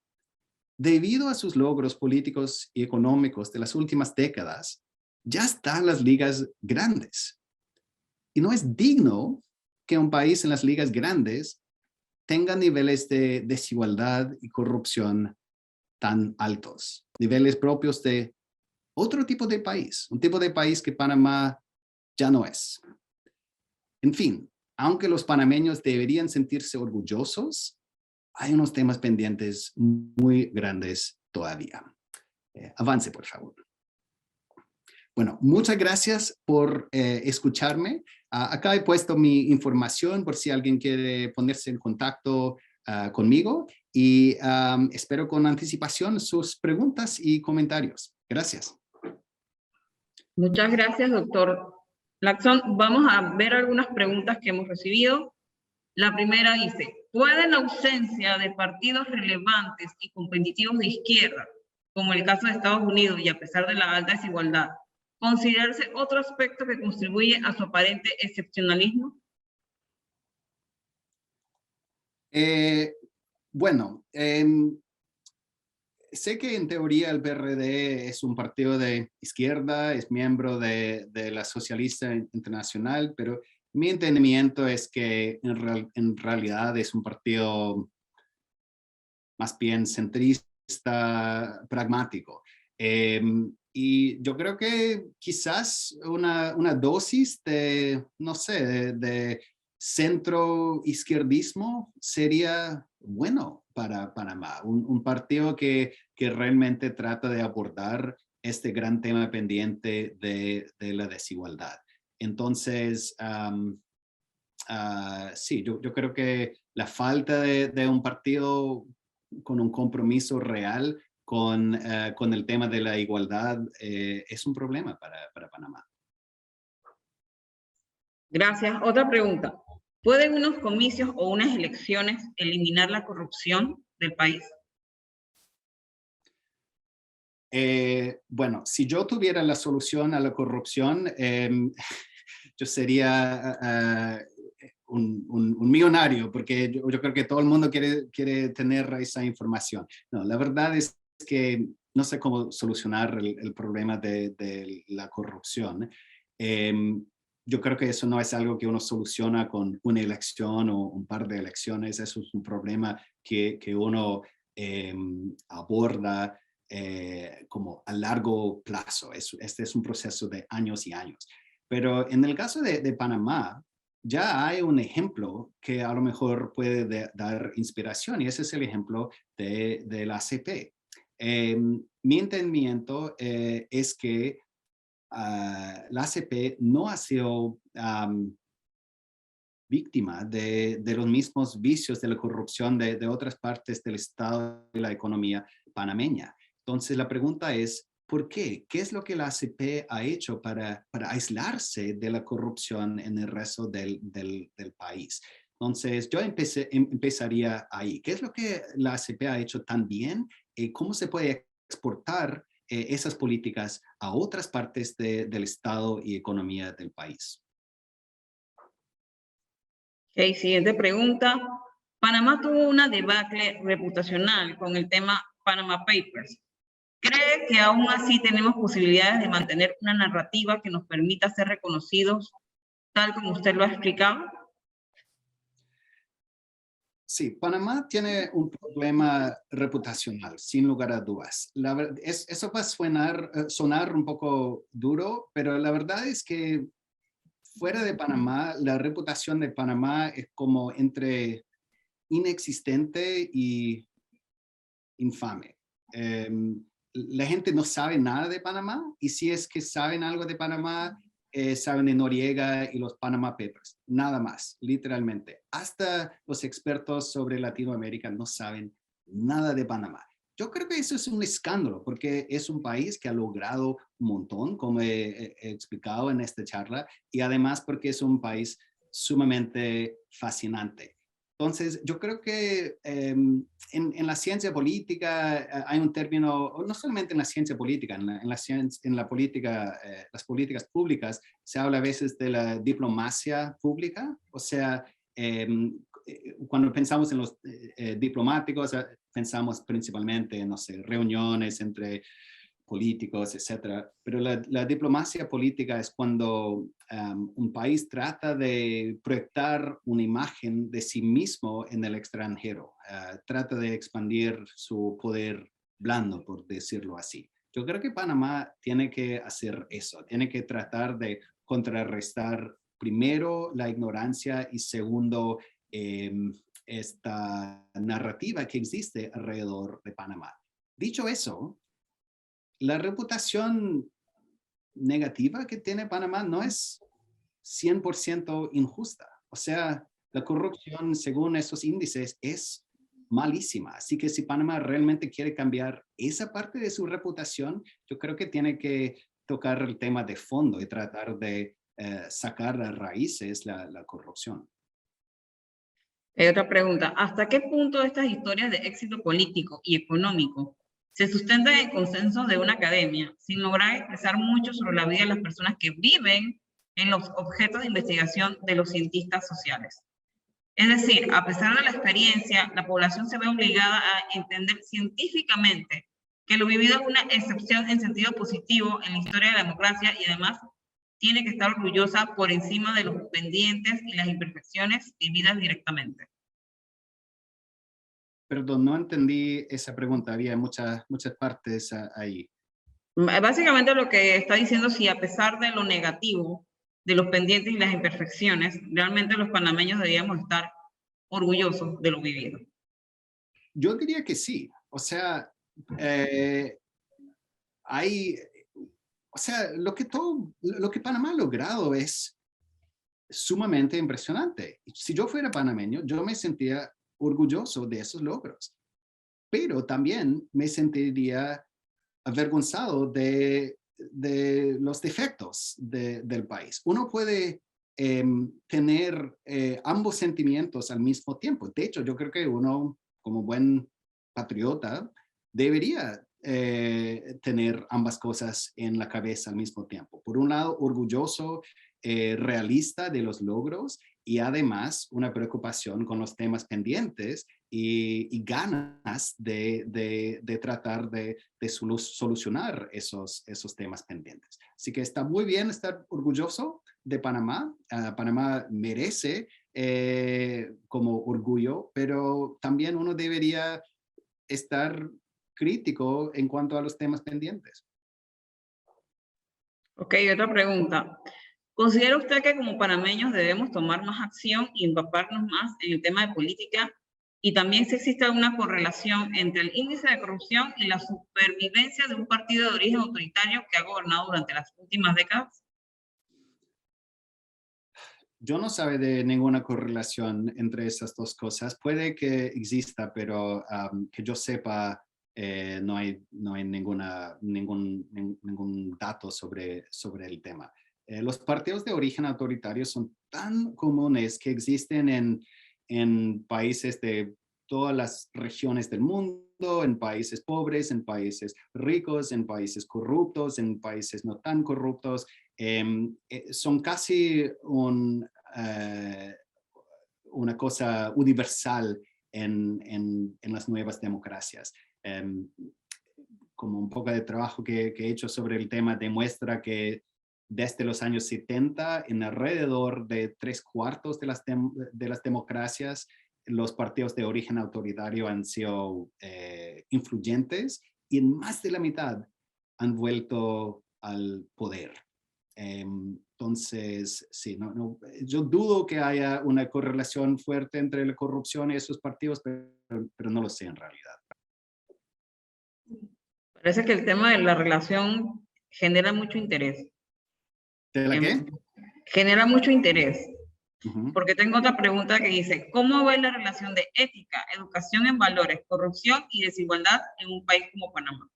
debido a sus logros políticos y económicos de las últimas décadas, ya está en las ligas grandes. Y no es digno que un país en las ligas grandes tenga niveles de desigualdad y corrupción tan altos. Niveles propios de otro tipo de país, un tipo de país que Panamá ya no es. En fin, aunque los panameños deberían sentirse orgullosos, hay unos temas pendientes muy grandes todavía. Avance, por favor. Bueno, muchas gracias por escucharme. Acá he puesto mi información por si alguien quiere ponerse en contacto conmigo y espero con anticipación sus preguntas y comentarios. Gracias. Muchas gracias, doctor Lacson. Vamos a ver algunas preguntas que hemos recibido. La primera dice, ¿puede la ausencia de partidos relevantes y competitivos de izquierda, como el caso de Estados Unidos y a pesar de la alta desigualdad, considerarse otro aspecto que contribuye a su aparente excepcionalismo? Bueno, sé que en teoría el PRD es un partido de izquierda, es miembro de la Socialista Internacional, pero mi entendimiento es que en realidad es un partido más bien centrista, pragmático. Y yo creo que quizás una dosis de, no sé, de centro izquierdismo sería bueno para Panamá. Un partido que realmente trata de abordar este gran tema pendiente de la desigualdad. Entonces, sí, yo creo que la falta de un partido con un compromiso real con el tema de la igualdad es un problema para Panamá. Gracias. Otra pregunta. ¿Pueden unos comicios o unas elecciones eliminar la corrupción del país? Bueno, si yo tuviera la solución a la corrupción, yo sería un millonario, porque yo creo que todo el mundo quiere tener esa información. No, la verdad es que no sé cómo solucionar el problema de la corrupción. Yo creo que eso no es algo que uno soluciona con una elección o un par de elecciones. Eso es un problema que uno aborda como a largo plazo. Este es un proceso de años y años. Pero en el caso de Panamá, ya hay un ejemplo que a lo mejor puede dar inspiración, y ese es el ejemplo de la ACP. Mi entendimiento es que la ACP no ha sido víctima de los mismos vicios de la corrupción de otras partes del Estado y la economía panameña. Entonces la pregunta es, ¿por qué? ¿Qué es lo que la ACP ha hecho para aislarse de la corrupción en el resto del país? Entonces yo empezaría ahí. ¿Qué es lo que la ACP ha hecho tan bien? ¿Cómo se puede exportar esas políticas a otras partes del Estado y economía del país? Ok, siguiente pregunta. Panamá tuvo una debacle reputacional con el tema Panama Papers. ¿Cree que aún así tenemos posibilidades de mantener una narrativa que nos permita ser reconocidos tal como usted lo ha explicado? Sí, Panamá tiene un problema reputacional, sin lugar a dudas. Eso va a sonar un poco duro, pero la verdad es que fuera de Panamá, la reputación de Panamá es como entre inexistente y infame. La gente no sabe nada de Panamá, y si es que saben algo de Panamá, saben de Noriega y los Panama Papers, nada más, literalmente. Hasta los expertos sobre Latinoamérica no saben nada de Panamá. Yo creo que eso es un escándalo, porque es un país que ha logrado un montón, como he explicado en esta charla, y además porque es un país sumamente fascinante. Entonces, yo creo que en la ciencia política hay un término, no solamente en la ciencia política, en la política, las políticas públicas, se habla a veces de la diplomacia pública. O sea, cuando pensamos en los diplomáticos, pensamos principalmente en, no sé, reuniones entre políticos, etcétera. Pero la diplomacia política es cuando un país trata de proyectar una imagen de sí mismo en el extranjero, trata de expandir su poder blando, por decirlo así. Yo creo que Panamá tiene que hacer eso, tiene que tratar de contrarrestar primero la ignorancia y segundo esta narrativa que existe alrededor de Panamá. Dicho eso, la reputación negativa que tiene Panamá no es 100% injusta. O sea, la corrupción, según esos índices, es malísima. Así que si Panamá realmente quiere cambiar esa parte de su reputación, yo creo que tiene que tocar el tema de fondo y tratar de sacar a raíces la corrupción. Otra pregunta. ¿Hasta qué punto estas historias de éxito político y económico se sustentan en consensos de una academia sin lograr expresar mucho sobre la vida de las personas que viven en los objetos de investigación de los cientistas sociales? Es decir, a pesar de la experiencia, la población se ve obligada a entender científicamente que lo vivido es una excepción en sentido positivo en la historia de la democracia, y además tiene que estar orgullosa por encima de los pendientes y las imperfecciones vividas directamente. Perdón, no entendí esa pregunta. Había muchas partes ahí. Básicamente lo que está diciendo, si a pesar de lo negativo, de los pendientes y las imperfecciones, realmente los panameños deberíamos estar orgullosos de lo vivido. Yo diría que sí. O sea, lo que Panamá ha logrado es sumamente impresionante. Si yo fuera panameño, yo me sentía orgulloso de esos logros, pero también me sentiría avergonzado de los defectos del país. Uno puede tener ambos sentimientos al mismo tiempo. De hecho, yo creo que uno, como buen patriota, debería tener ambas cosas en la cabeza al mismo tiempo. Por un lado, orgulloso, realista de los logros y además una preocupación con los temas pendientes y ganas de tratar de solucionar esos temas pendientes. Así que está muy bien estar orgulloso de Panamá. Panamá merece como orgullo, pero también uno debería estar crítico en cuanto a los temas pendientes. Ok, otra pregunta. ¿Considera usted que como panameños debemos tomar más acción y empaparnos más en el tema de política? Y también si existe alguna correlación entre el índice de corrupción y la supervivencia de un partido de origen autoritario que ha gobernado durante las últimas décadas. Yo no sabe de ninguna correlación entre esas dos cosas. Puede que exista, pero que yo sepa, no hay ningún dato sobre el tema. Los partidos de origen autoritario son tan comunes que existen en países de todas las regiones del mundo, en países pobres, en países ricos, en países corruptos, en países no tan corruptos. Son casi una cosa universal en las nuevas democracias. Como un poco de trabajo que he hecho sobre el tema demuestra que desde los años 70, en alrededor de 3/4 de las democracias, los partidos de origen autoritario han sido influyentes y en más de la mitad han vuelto al poder. Entonces, sí, yo dudo que haya una correlación fuerte entre la corrupción y esos partidos, pero no lo sé en realidad. Parece que el tema de la relación genera mucho interés. ¿De la qué? Genera mucho interés. Uh-huh. Porque tengo otra pregunta que dice, ¿cómo va la relación de ética, educación en valores, corrupción y desigualdad en un país como Panamá?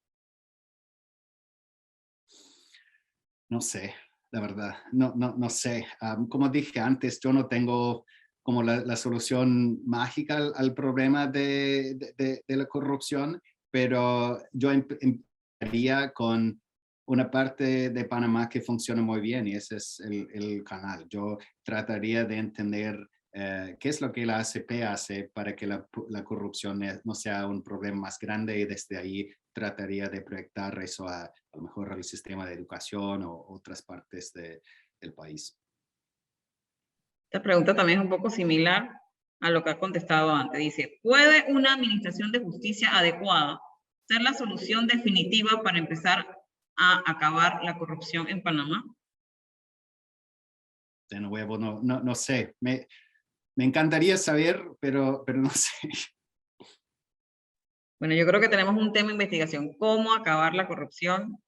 No sé, la verdad, no sé. Como dije antes, yo no tengo como la solución mágica al problema de la corrupción, pero yo empezaría con una parte de Panamá que funciona muy bien y ese es el canal. Yo trataría de entender qué es lo que la ACP hace para que la corrupción no sea un problema más grande y desde ahí trataría de proyectar eso a lo mejor al sistema de educación o otras partes del país. Esta pregunta también es un poco similar a lo que ha contestado antes. Dice, ¿puede una administración de justicia adecuada ser la solución definitiva para empezar a acabar la corrupción en Panamá? De nuevo, no sé. Me encantaría saber, pero no sé. Bueno, yo creo que tenemos un tema de investigación, cómo acabar la corrupción,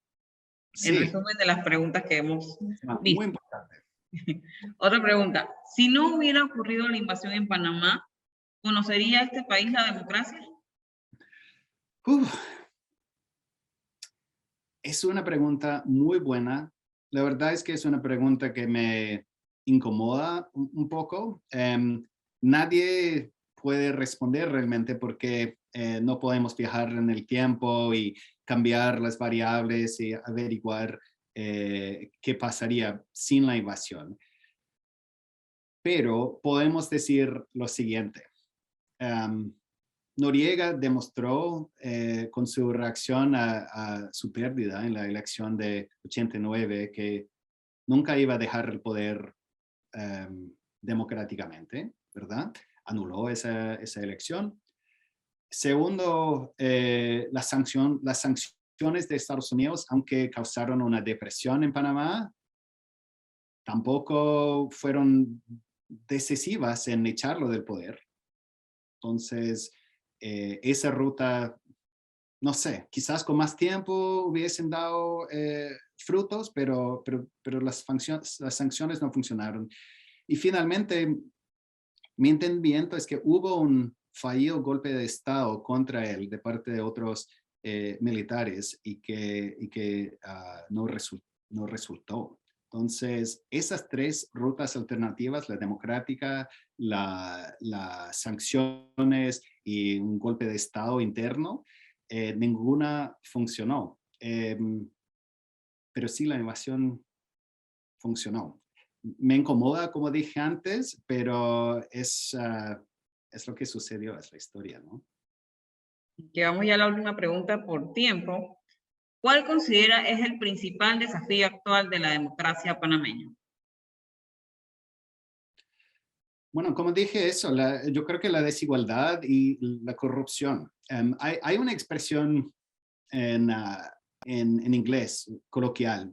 Sí. en resumen de las preguntas que hemos visto. Muy importante. Otra pregunta, si no hubiera ocurrido la invasión en Panamá, ¿conocería este país la democracia? Es una pregunta muy buena. La verdad es que es una pregunta que me incomoda un poco. Nadie puede responder realmente porque no podemos viajar en el tiempo y cambiar las variables y averiguar qué pasaría sin la invasión. Pero podemos decir lo siguiente. Noriega demostró con su reacción a su pérdida en la elección de 89 que nunca iba a dejar el poder democráticamente, ¿verdad? Anuló esa elección. Segundo, las sanciones de Estados Unidos, aunque causaron una depresión en Panamá, tampoco fueron decisivas en echarlo del poder. Entonces, esa ruta, no sé, quizás con más tiempo hubiesen dado frutos, pero las sanciones no funcionaron. Y finalmente, mi entendimiento es que hubo un fallido golpe de Estado contra él de parte de otros militares y que no resultó. Entonces, esas tres rutas alternativas, la democrática, las sanciones y un golpe de Estado interno, ninguna funcionó. Pero sí, la invasión funcionó. Me incomoda, como dije antes, pero es lo que sucedió, es la historia, ¿no? Llegamos ya a la última pregunta por tiempo. ¿Cuál considera es el principal desafío actual de la democracia panameña? Bueno, como dije eso, yo creo que la desigualdad y la corrupción. Hay una expresión en inglés coloquial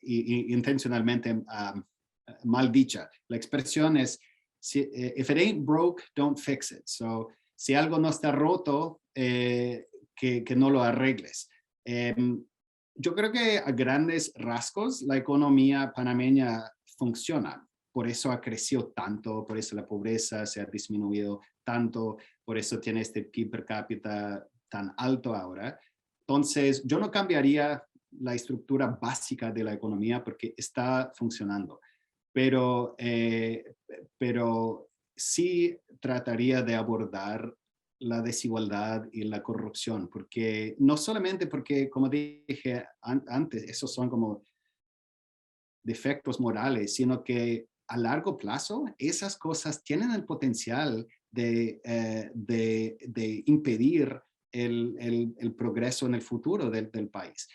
y intencionalmente mal dicha. La expresión es, if it ain't broke, don't fix it. So, si algo no está roto, que no lo arregles. Yo creo que a grandes rasgos la economía panameña funciona. Por eso ha crecido tanto, por eso la pobreza se ha disminuido tanto, por eso tiene este PIB per cápita tan alto ahora. Entonces, yo no cambiaría la estructura básica de la economía porque está funcionando, pero sí trataría de abordar la desigualdad y la corrupción, porque no solamente porque, como dije antes, esos son como defectos morales, sino que a largo plazo esas cosas tienen el potencial de impedir el progreso en el futuro del país.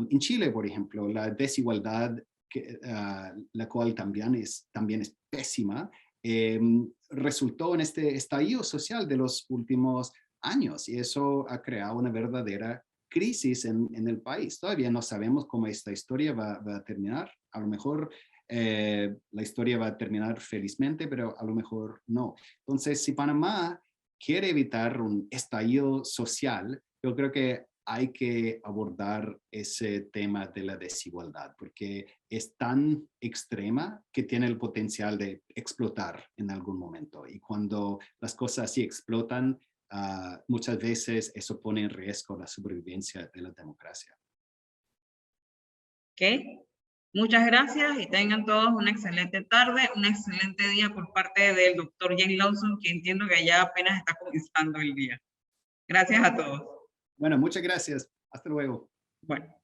En Chile, por ejemplo, la desigualdad, la cual también es pésima, resultó en este estallido social de los últimos años y eso ha creado una verdadera crisis en el país. Todavía no sabemos cómo esta historia va a terminar. A lo mejor la historia va a terminar felizmente, pero a lo mejor no. Entonces, si Panamá quiere evitar un estallido social, yo creo que hay que abordar ese tema de la desigualdad, porque es tan extrema que tiene el potencial de explotar en algún momento. Y cuando las cosas así explotan, muchas veces eso pone en riesgo la supervivencia de la democracia. ¿Ok? Muchas gracias y tengan todos una excelente tarde, un excelente día por parte del doctor James Lawson, que entiendo que ya apenas está comenzando el día. Gracias a todos. Bueno, muchas gracias. Hasta luego. Bueno.